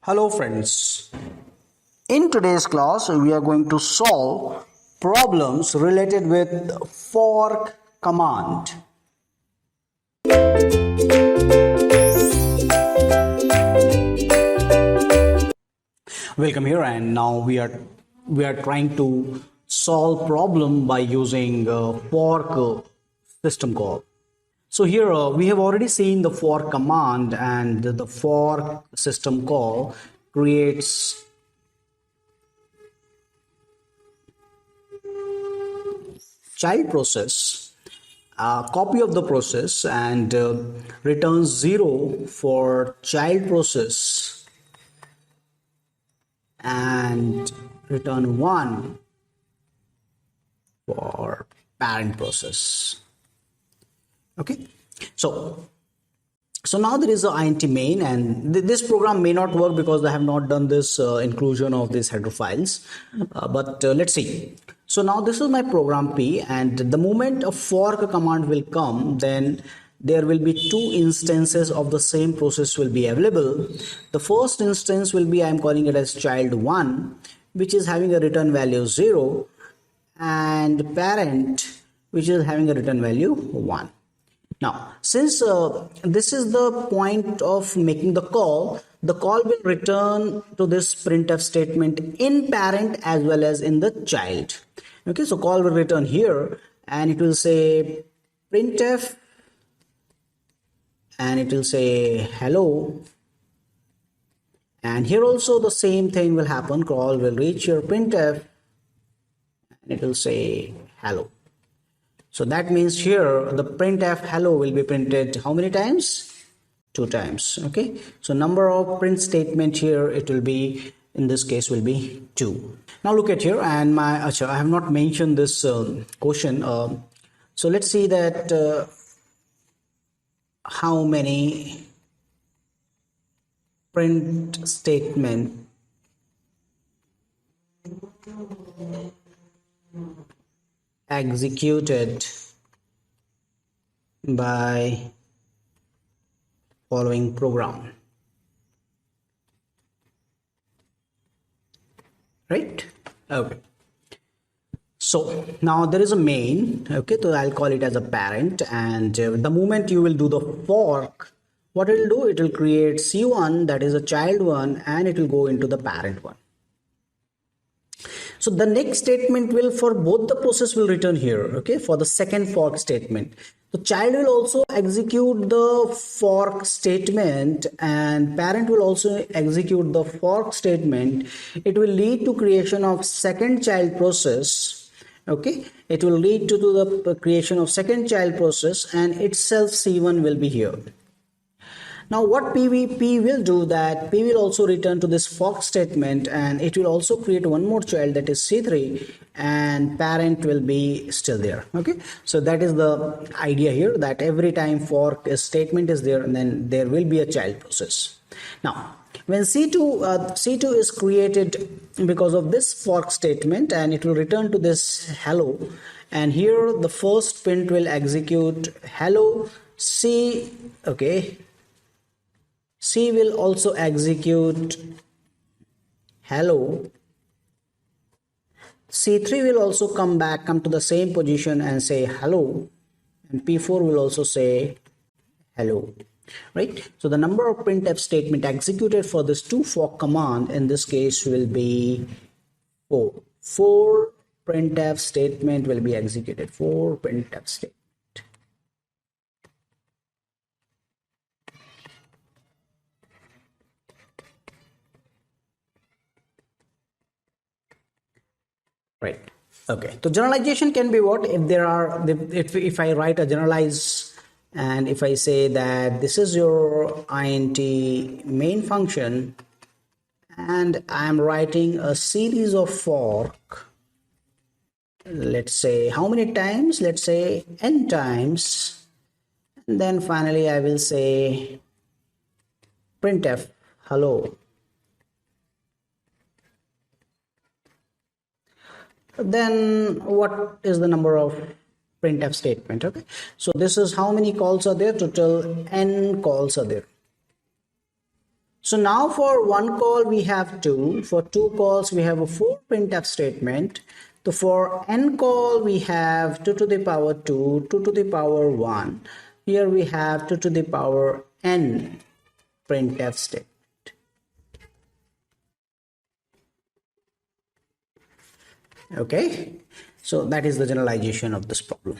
Hello friends. In today's class we are going to solve problems related with fork command. Welcome here, and now we are trying to solve problem by using fork system call. So here we have already seen the fork command, and the fork system call creates child process, a copy of the process, and returns 0 for child process and return 1 for parent process. Okay, so now there is a int main, and this program may not work because I have not done this inclusion of these header files, but let's see. So now this is my program P, and the moment a fork command will come, then there will be two instances of the same process will be available. The first instance will be, I am calling it as child 1, which is having a return value 0, and parent, which is having a return value 1. Now, since this is the point of making the call will return to this printf statement in parent as well as in the child. Okay, so call will return here, and it will say printf, and it will say hello, and here also the same thing will happen. Call will reach your printf, and it will say hello. So that means here the printf hello will be printed how many times? 2 times. Okay, so number of print statement here, it will be, in this case, will be 2. Now look at here, and I have not mentioned this question. So let's see that how many print statement executed by following program, right? Okay, so now there is a main. Okay, so I'll call it as a parent, and the moment you will do the fork, what it will do, it will create c1, that is a child 1, and it will go into the parent 1. So the next statement will, for both the process, will return here. Okay, for the second fork statement, the child will also execute the fork statement, and parent will also execute the fork statement. It will lead to creation of second child process. Okay, it will lead to the creation of second child process, and itself c1 will be here. Now what P will do, that P will also return to this fork statement, and it will also create one more child, that is C3, and parent will be still there. Okay, so that is the idea here, that every time fork statement is there, and then there will be a child process. Now when C2 is created because of this fork statement, and it will return to this hello, and here the first print will execute hello C. Okay, C will also execute hello. C3 will also come to the same position and say hello, and P4 will also say hello, right? So the number of printf statement executed for this two fork command in this case will be 4. 4 printf statement will be executed. 4 printf statement. Right. Okay, so generalization can be what, if I write a generalize, and if I say that this is your int main function, and I am writing a series of fork, let's say how many times, let's say n times, and then finally I will say printf hello. Then what is the number of printf statement? Okay, so this is how many calls are there. Total n calls are there. So now for one call we have 2, for 2 calls we have a 4 printf statement. So for n call we have 2 to the power 2, 2 to the power 1. Here we have 2 to the power n printf statement. Okay, so that is the generalization of this problem.